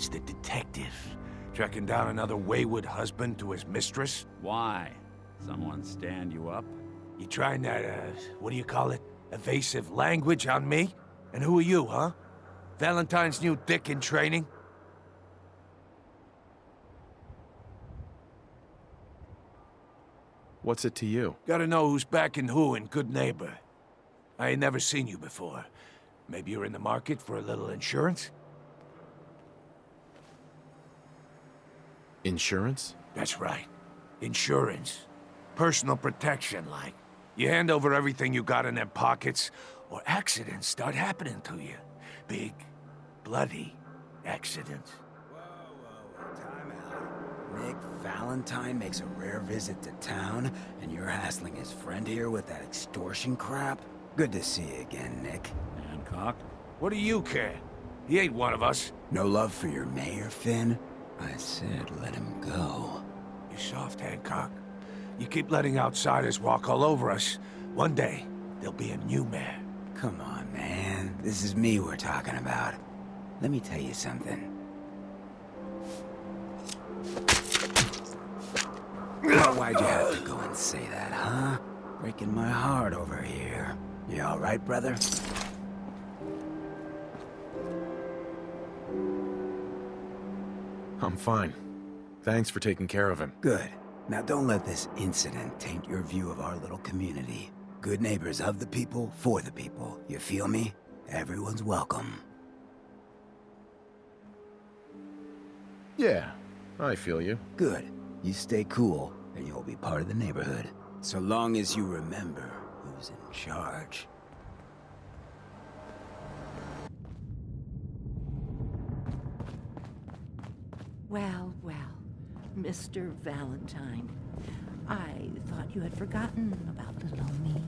it's the detective. Tracking down another wayward husband to his mistress. Why? Someone stand you up? You trying that, what do you call it? Evasive language on me? And who are you, huh? Valentine's new dick in training? What's it to you? Gotta know who's backing who in Good Neighbor. I ain't never seen you before. Maybe you're in the market for a little insurance? Insurance? That's right. Insurance. Personal protection, like. You hand over everything you got in them pockets, or accidents start happening to you. Big, bloody accidents. Whoa, time out. Nick Valentine makes a rare visit to town, and you're hassling his friend here with that extortion crap? Good to see you again, Nick. Hancock? What do you care? He ain't one of us. No love for your mayor, Finn? I said let him go. You soft, Hancock. You keep letting outsiders walk all over us. One day, there'll be a new mayor. Come on, man. This is me we're talking about. Let me tell you something. Well, why'd you have to go and say that, huh? Breaking my heart over here. You all right, brother? I'm fine. Thanks for taking care of him. Good. Now don't let this incident taint your view of our little community. Good neighbors of the people, for the people. You feel me? Everyone's welcome. Yeah, I feel you. Good. You stay cool, and you'll be part of the neighborhood. So long as you remember who's in charge. Well, well, Mr. Valentine. I thought you had forgotten about little old me.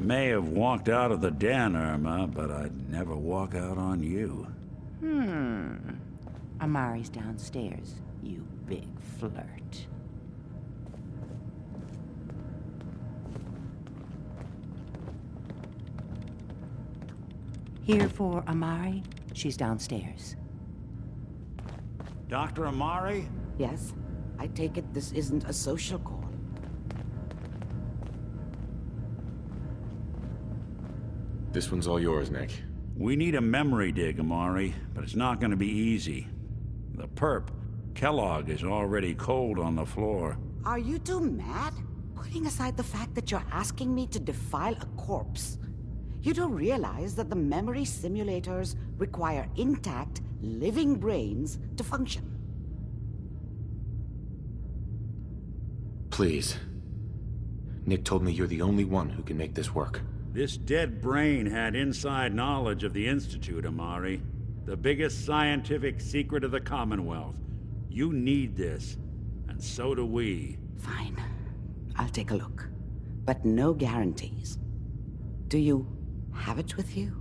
May have walked out of the den, Irma, but I'd never walk out on you. Amari's downstairs, you big flirt. Here for Amari? She's downstairs. Dr. Amari? Yes? I take it this isn't a social call. This one's all yours, Nick. We need a memory dig, Amari, but it's not going to be easy. The perp, Kellogg, is already cold on the floor. Are you two mad? Putting aside the fact that you're asking me to defile a corpse, you do realize that the memory simulators require intact, living brains to function. Please. Nick told me you're the only one who can make this work. This dead brain had inside knowledge of the Institute, Amari. The biggest scientific secret of the Commonwealth. You need this, and so do we. Fine. I'll take a look. But no guarantees. Do you have it with you?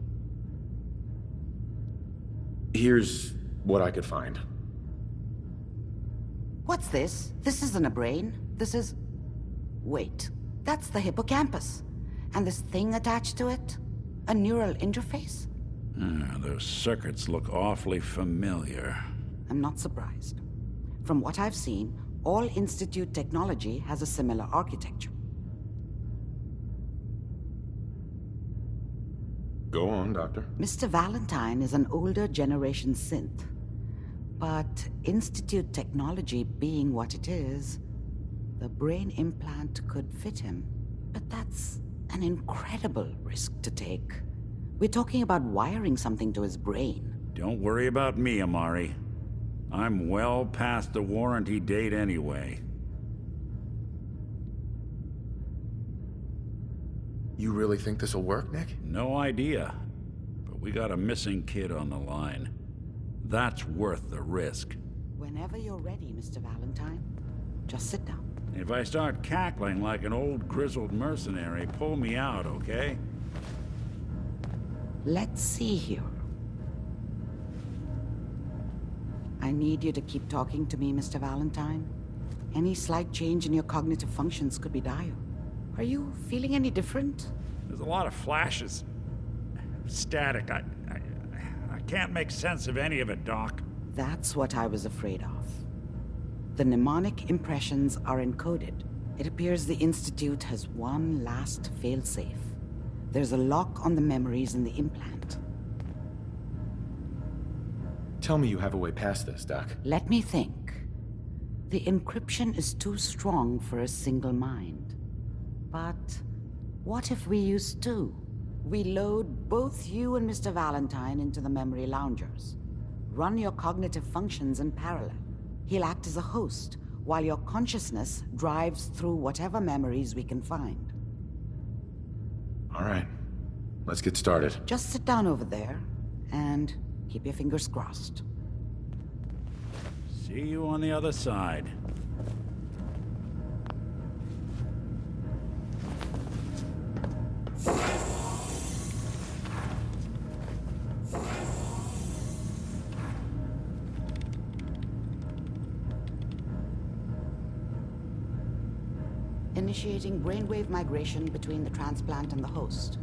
Here's what I could find. What's this? This isn't a brain. This is... Wait. That's the hippocampus. And this thing attached to it? A neural interface? Those circuits look awfully familiar. I'm not surprised. From what I've seen, all Institute technology has a similar architecture. Go on, Doctor. Mr. Valentine is an older generation synth. But Institute technology being what it is, the brain implant could fit him. But that's an incredible risk to take. We're talking about wiring something to his brain. Don't worry about me, Amari. I'm well past the warranty date anyway. You really think this'll work, Nick? No idea. But we got a missing kid on the line. That's worth the risk. Whenever you're ready, Mr. Valentine, just sit down. If I start cackling like an old grizzled mercenary, pull me out, okay? Let's see here. I need you to keep talking to me, Mr. Valentine. Any slight change in your cognitive functions could be dire. Are you feeling any different? There's a lot of flashes. Static. I can't make sense of any of it, Doc. That's what I was afraid of. The mnemonic impressions are encoded. It appears the Institute has one last failsafe. There's a lock on the memories in the implant. Tell me you have a way past this, Doc. Let me think. The encryption is too strong for a single mind. But what if we use two? We load both you and Mr. Valentine into the memory loungers. Run your cognitive functions in parallel. He'll act as a host, while your consciousness drives through whatever memories we can find. All right. Let's get started. Just sit down over there, and keep your fingers crossed. See you on the other side. Initiating brainwave migration between the transplant and the host.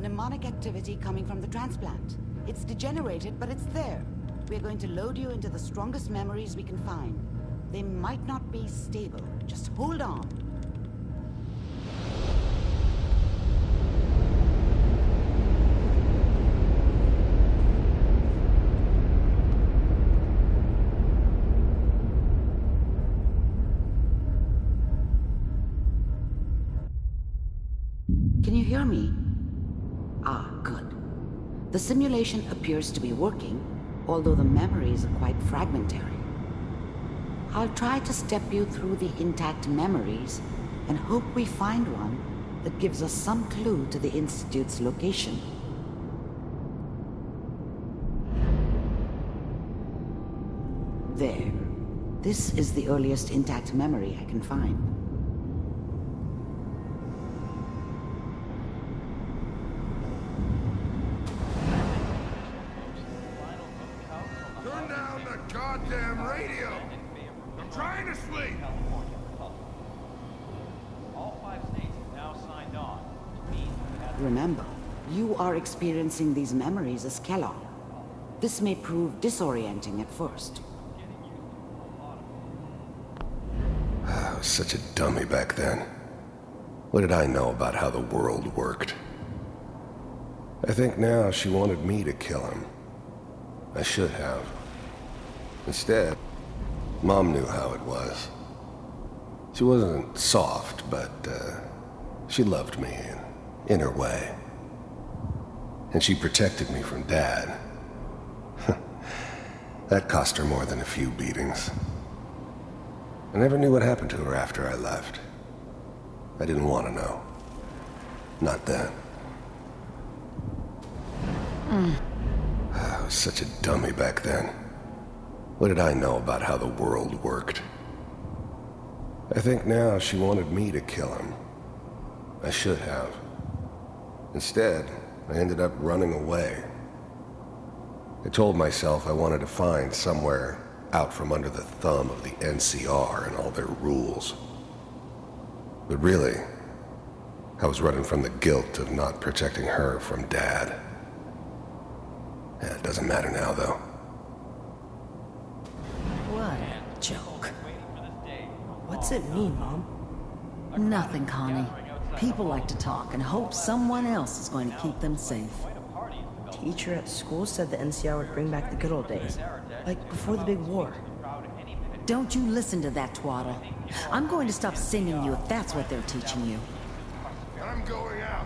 Mnemonic activity coming from the transplant. It's degenerated, but it's there. We're going to load you into the strongest memories we can find. They might not be stable. Just hold on. Can you hear me? Ah, good. The simulation appears to be working, although the memories are quite fragmentary. I'll try to step you through the intact memories and hope we find one that gives us some clue to the Institute's location. There. This is the earliest intact memory I can find. Turn down the goddamn radio! I'm trying to sleep! All 5 states have now signed on. It means we have Remember, you are experiencing these memories as Kellogg. This may prove disorienting at first. I was such a dummy back then. What did I know about how the world worked? I think now she wanted me to kill him. I should have. Instead, Mom knew how it was. She wasn't soft, but she loved me in her way. And she protected me from Dad. That cost her more than a few beatings. I never knew what happened to her after I left. I didn't want to know. Not then. I was such a dummy back then. What did I know about how the world worked? I think now she wanted me to kill him. I should have. Instead, I ended up running away. I told myself I wanted to find somewhere out from under the thumb of the NCR and all their rules. But really, I was running from the guilt of not protecting her from Dad. Yeah, it doesn't matter now, though. What a joke. What's it mean, Mom? Nothing, Connie. People like to talk and hope someone else is going to keep them safe. Teacher at school said the NCR would bring back the good old days. Like before the big war. Don't you listen to that twaddle. I'm going to stop singing you if that's what they're teaching you. I'm going out.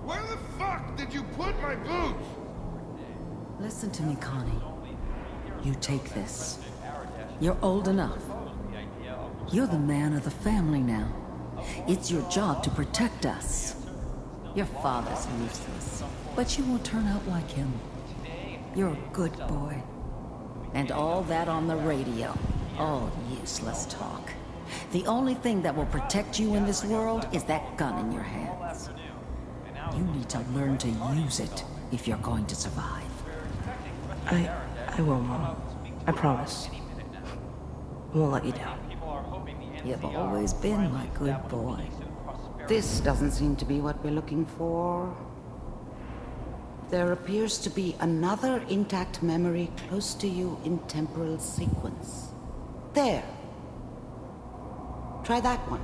Where the fuck did you put my boots? Listen to me, Connie. You take this. You're old enough. You're the man of the family now. It's your job to protect us. Your father's useless, but you won't turn out like him. You're a good boy. And all that on the radio. All useless talk. The only thing that will protect you in this world is that gun in your hands. You need to learn to use it if you're going to survive. I will, Mom. I promise. I won't let you down. You've always been my good boy. This doesn't seem to be what we're looking for. There appears to be another intact memory close to you in temporal sequence. There. Try that one.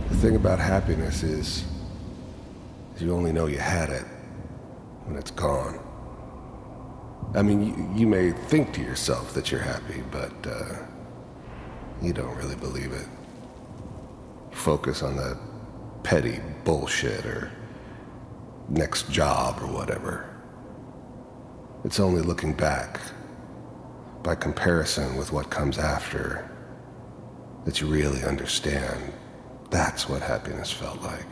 The thing about happiness is you only know you had it when it's gone. I mean, you may think to yourself that you're happy, but you don't really believe it. You focus on that petty bullshit or next job or whatever. It's only looking back, by comparison with what comes after, that you really understand. That's what happiness felt like.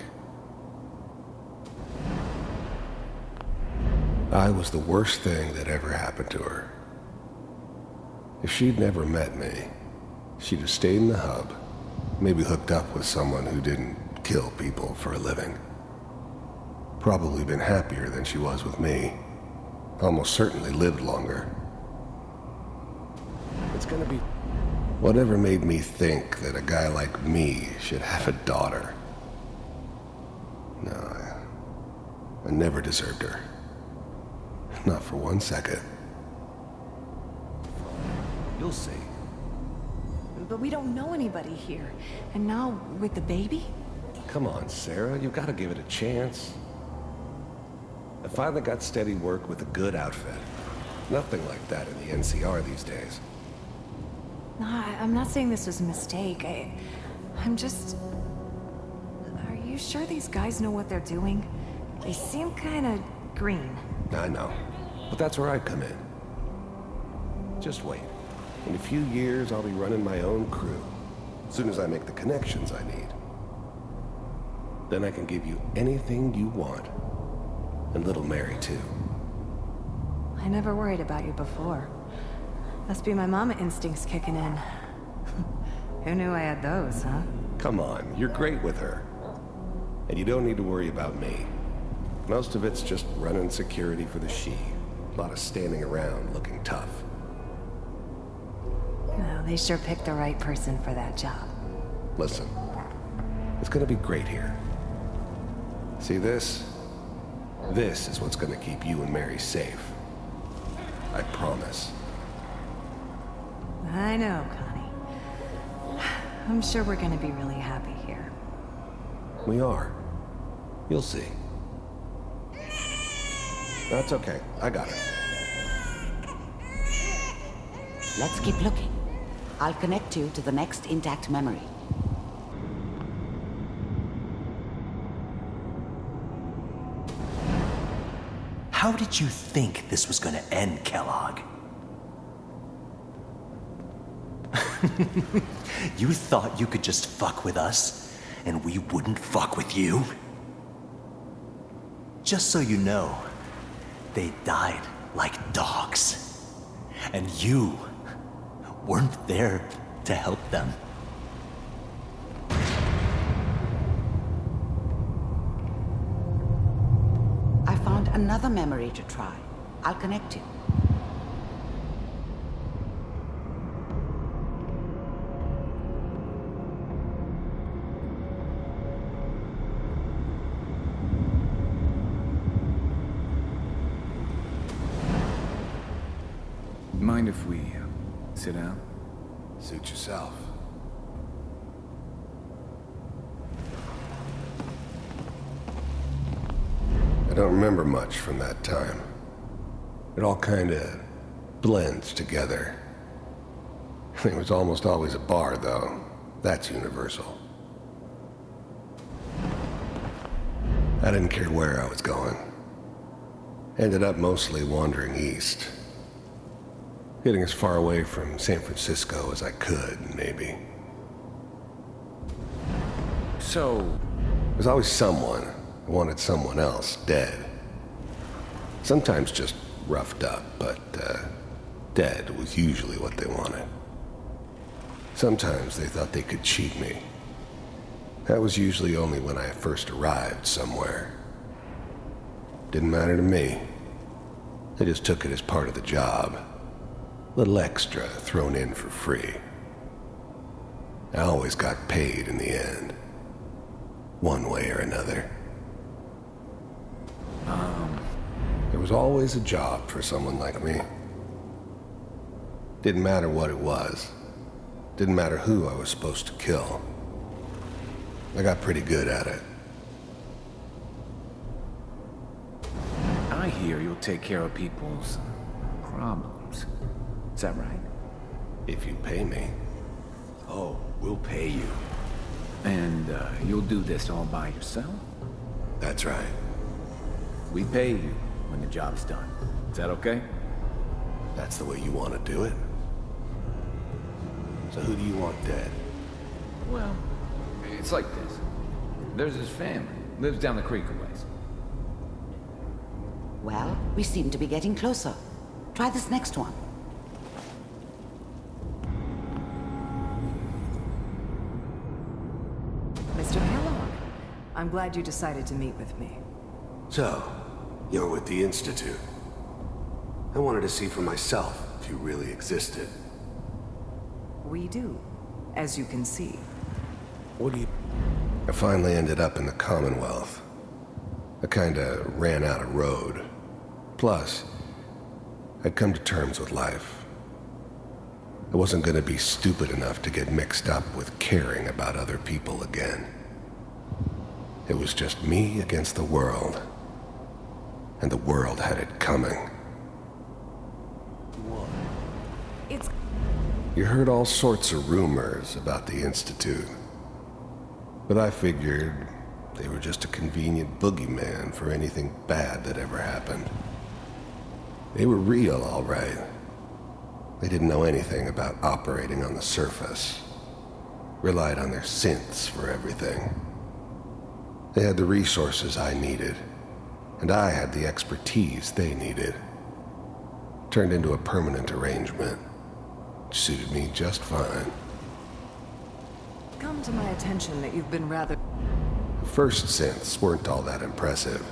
I was the worst thing that ever happened to her. If she'd never met me, she'd have stayed in the hub, maybe hooked up with someone who didn't kill people for a living. Probably been happier than she was with me. Almost certainly lived longer. It's gonna be... Whatever made me think that a guy like me should have a daughter? No, I never deserved her. Not for 1 second. You'll see. But we don't know anybody here. And now, with the baby? Come on, Sarah, you've got to give it a chance. I finally got steady work with a good outfit. Nothing like that in the NCR these days. No, I'm not saying this was a mistake. I'm just... Are you sure these guys know what they're doing? They seem kind of green. I know, but that's where I come in. Just wait. In a few years, I'll be running my own crew. As soon as I make the connections I need. Then I can give you anything you want. And little Mary, too. I never worried about you before. Must be my mama instincts kicking in. Who knew I had those, huh? Come on, you're great with her. And you don't need to worry about me. Most of it's just running security for the she. A lot of standing around looking tough. Well, they sure picked the right person for that job. Listen, it's gonna be great here. See this? This is what's gonna keep you and Mary safe. I promise. I know, Connie. I'm sure we're gonna be really happy here. We are. You'll see. That's okay. I got it. Let's keep looking. I'll connect you to the next intact memory. How did you think this was gonna end, Kellogg? You thought you could just fuck with us, and we wouldn't fuck with you? Just so you know, they died like dogs. And you weren't there to help them. I found another memory to try. I'll connect you. Mind if we sit down? Suit yourself. I don't remember much from that time. It all kinda blends together. It was almost always a bar, though. That's universal. I didn't care where I was going. Ended up mostly wandering east. Getting as far away from San Francisco as I could, maybe. So... There's always someone who wanted someone else dead. Sometimes just roughed up, but dead was usually what they wanted. Sometimes they thought they could cheat me. That was usually only when I first arrived somewhere. Didn't matter to me. I just took it as part of the job. Little extra thrown in for free. I always got paid in the end. One way or another. There was always a job for someone like me. Didn't matter what it was. Didn't matter who I was supposed to kill. I got pretty good at it. I hear you'll take care of people's problems. Is that right? If you pay me. Oh, we'll pay you. And you'll do this all by yourself? That's right. We pay you when the job's done. Is that okay? That's the way you want to do it? So who do you want dead? Well, it's like this. There's his family. Lives down the creek a ways. Well, we seem to be getting closer. Try this next one. Mr. Kellogg, I'm glad you decided to meet with me. So, you're with the Institute. I wanted to see for myself if you really existed. We do, as you can see. What do you... I finally ended up in the Commonwealth. I kinda ran out of road. Plus, I'd come to terms with life. I wasn't gonna be stupid enough to get mixed up with caring about other people again. It was just me against the world. And the world had it coming. It's... You heard all sorts of rumors about the Institute. But I figured they were just a convenient boogeyman for anything bad that ever happened. They were real, all right. They didn't know anything about operating on the surface. Relied on their synths for everything. They had the resources I needed, and I had the expertise they needed. Turned into a permanent arrangement, which suited me just fine. Come to my attention that you've been rather... The first synths weren't all that impressive.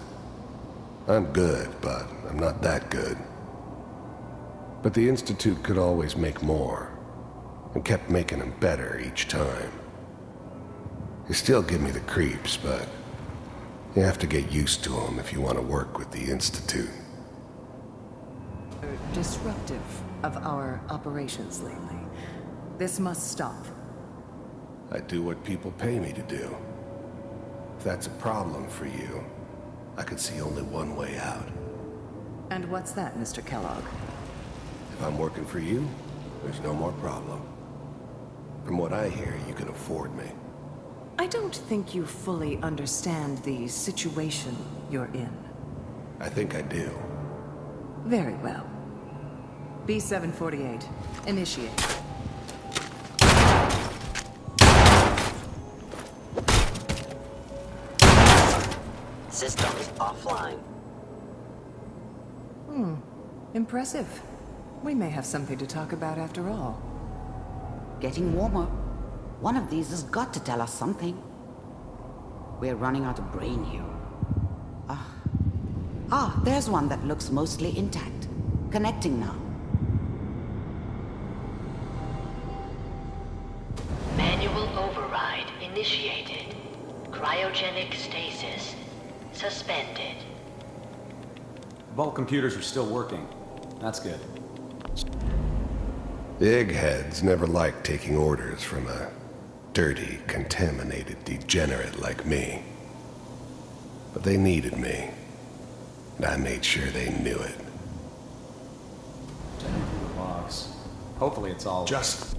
I'm good, but I'm not that good. But the Institute could always make more, and kept making them better each time. They still give me the creeps, but you have to get used to them if you want to work with the Institute. disruptive of our operations lately. This must stop. I do what people pay me to do. If that's a problem for you, I could see only one way out. And what's that, Mr. Kellogg? If I'm working for you, there's no more problem. From what I hear, you can afford me. I don't think you fully understand the situation you're in. I think I do. Very well. B-748, initiate. Systems offline. Impressive. We may have something to talk about after all. Getting warmer. One of these has got to tell us something. We're running out of brain here. There's one that looks mostly intact. Connecting now. Manual override initiated. Cryogenic stasis suspended. Vault computers are still working. That's good. The eggheads never liked taking orders from a dirty, contaminated degenerate like me. But they needed me, and I made sure they knew it. Checking through the box. Hopefully it's all... The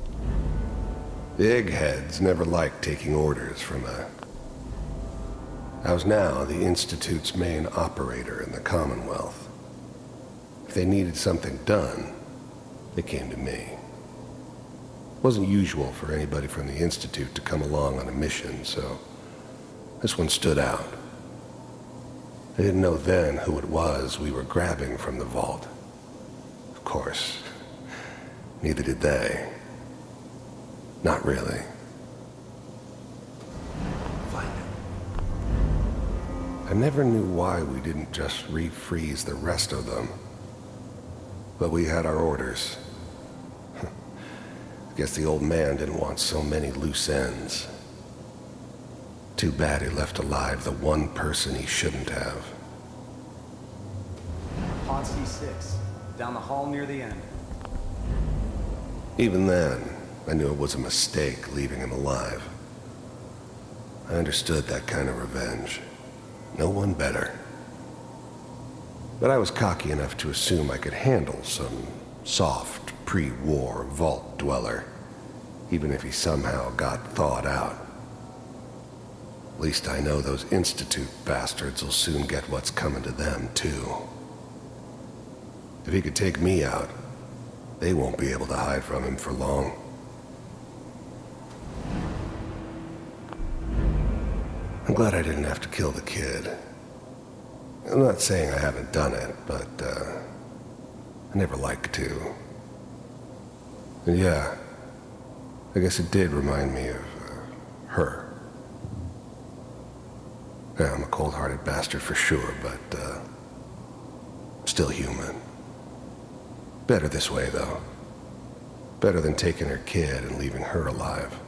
eggheads never liked taking orders from a... I was now the Institute's main operator in the Commonwealth. If they needed something done, they came to me. It wasn't usual for anybody from the Institute to come along on a mission, so this one stood out. I didn't know then who it was we were grabbing from the vault. Of course, neither did they. Not really. I never knew why we didn't just refreeze the rest of them. But we had our orders. Guess the old man didn't want so many loose ends. Too bad he left alive the one person he shouldn't have. Pod C6, down the hall near the end. Even then, I knew it was a mistake leaving him alive. I understood that kind of revenge. No one better. But I was cocky enough to assume I could handle some soft, pre-war vault dweller, even if he somehow got thawed out. At least I know those Institute bastards will soon get what's coming to them, too. If he could take me out, they won't be able to hide from him for long. I'm glad I didn't have to kill the kid. I'm not saying I haven't done it, but, I never liked to. And yeah, I guess it did remind me of, her. Yeah, I'm a cold-hearted bastard for sure, but, still human. Better this way, though. Better than taking her kid and leaving her alive.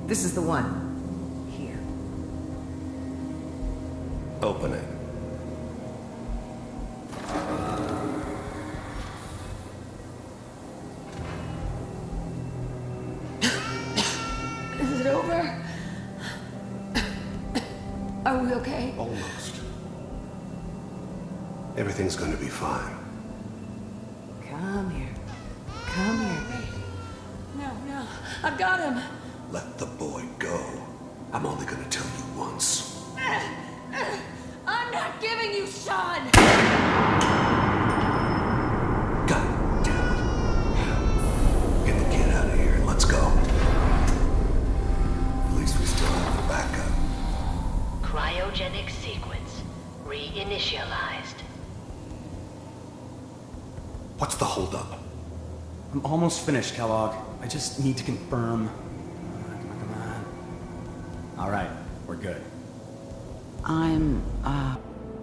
This is the one. Here. Open it. Is it over? Are we okay? Almost. Everything's going to be fine. Come here. Come here. No, I've got him. Let the boy go. I'm only going to tell you once. I'm not giving you Sean! God damn it. Get the kid out of here and let's go. At least we still have the backup. Cryogenic sequence reinitialized. What's the holdup? I'm almost finished, Kellogg. I just need to confirm. Come on. All right, we're good.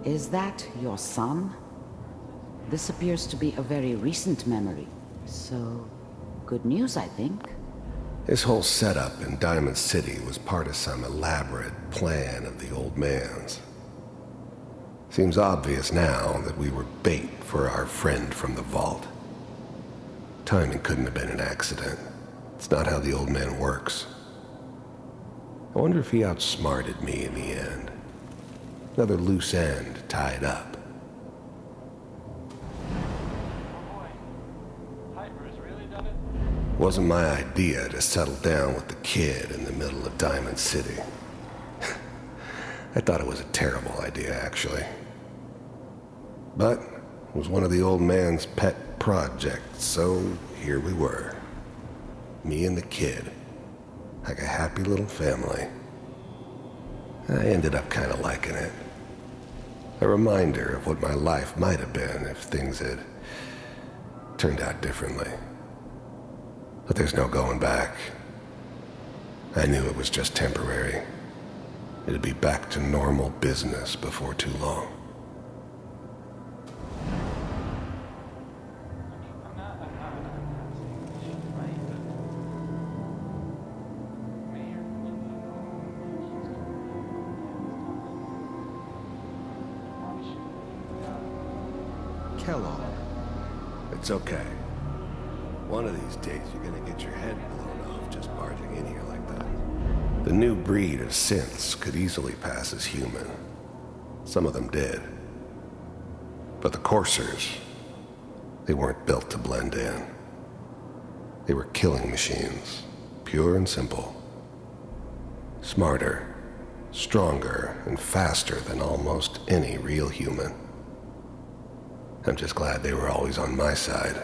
Is that your son? This appears to be a very recent memory. So, good news, I think. His whole setup in Diamond City was part of some elaborate plan of the old man's. Seems obvious now that we were bait for our friend from the vault. Timing couldn't have been an accident. It's not how the old man works. I wonder if he outsmarted me in the end. Another loose end tied up. Wasn't my idea to settle down with the kid in the middle of Diamond City. I thought it was a terrible idea, actually. But it was one of the old man's pet projects, so here we were. Me and the kid. Like a happy little family. I ended up kind of liking it. A reminder of what my life might have been if things had turned out differently. But there's no going back. I knew it was just temporary. It'd be back to normal business before too long. Kellogg. It's okay. One of these days you're gonna get your head blown off just barging in here like that. The new breed of synths could easily pass as human. Some of them did. But the coursers, they weren't built to blend in. They were killing machines, pure and simple. Smarter, stronger, and faster than almost any real human. I'm just glad they were always on my side.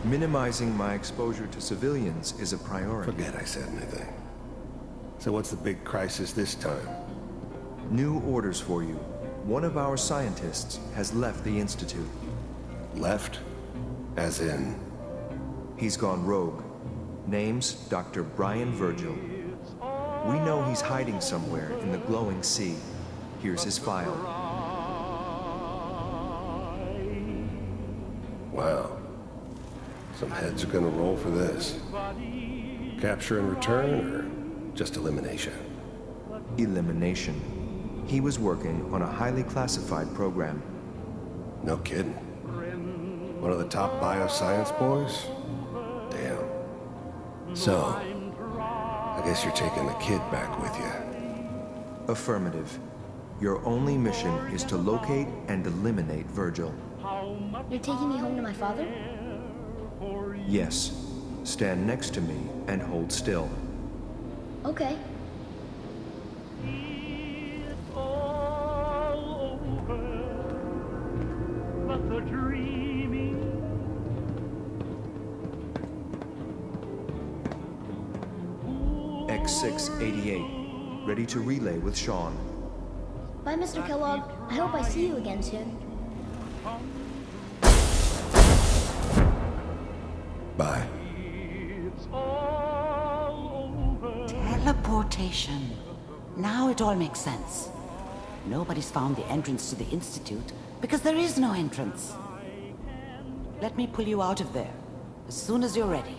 Minimizing my exposure to civilians is a priority. Forget I said anything. So what's the big crisis this time? New orders for you. One of our scientists has left the Institute. Left? As in? He's gone rogue. Name's Dr. Brian Virgil. We know he's hiding somewhere in the glowing sea. Here's his file. Wow. Some heads are gonna roll for this. Capture and return, or just elimination? Elimination. He was working on a highly classified program. No kidding. One of the top bioscience boys? Damn. So, I guess you're taking the kid back with you. Affirmative. Your only mission is to locate and eliminate Virgil. You're taking me home to my father? Yes. Stand next to me and hold still. Okay. X688. Ready to relay with Sean. Bye, Mr. Kellogg. I hope I see you again soon. Bye. Teleportation. Now it all makes sense. Nobody's found the entrance to the Institute because there is no entrance. Let me pull you out of there as soon as you're ready.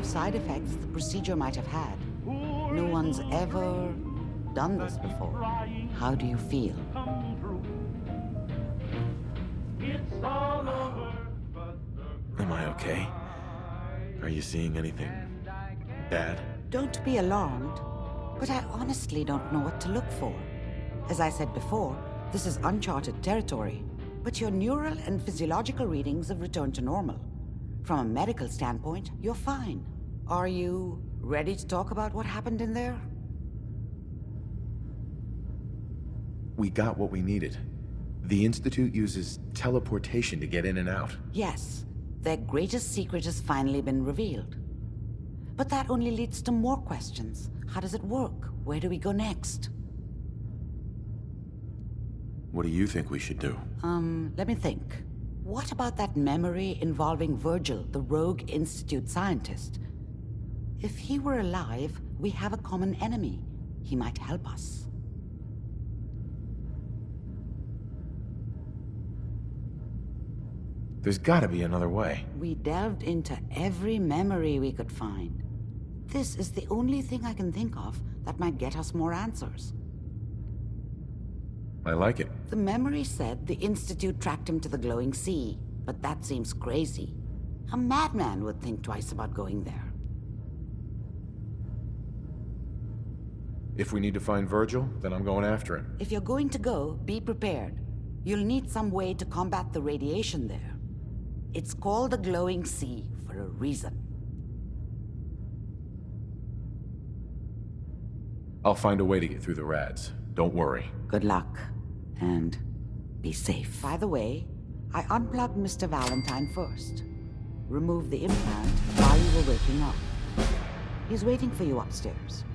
Side effects the procedure might have had. No one's ever done this before. How do you feel? Am I okay? Are you seeing anything bad? Don't be alarmed, but I honestly don't know what to look for. As I said before, this is uncharted territory, but your neural and physiological readings have returned to normal. From a medical standpoint, you're fine. Are you ready to talk about what happened in there? We got what we needed. The Institute uses teleportation to get in and out. Yes, their greatest secret has finally been revealed. But that only leads to more questions. How does it work? Where do we go next? What do you think we should do? Let me think. What about that memory involving Virgil, the rogue Institute scientist? If he were alive, we have a common enemy. He might help us. There's gotta be another way. We delved into every memory we could find. This is the only thing I can think of that might get us more answers. I like it. The memory said the Institute tracked him to the glowing sea, but that seems crazy. A madman would think twice about going there. If we need to find Virgil, then I'm going after him. If you're going to go, be prepared. You'll need some way to combat the radiation there. It's called the glowing sea for a reason. I'll find a way to get through the rads. Don't worry. Good luck. And be safe. By the way, I unplugged Mr. Valentine first. Remove the implant while you were waking up. He's waiting for you upstairs.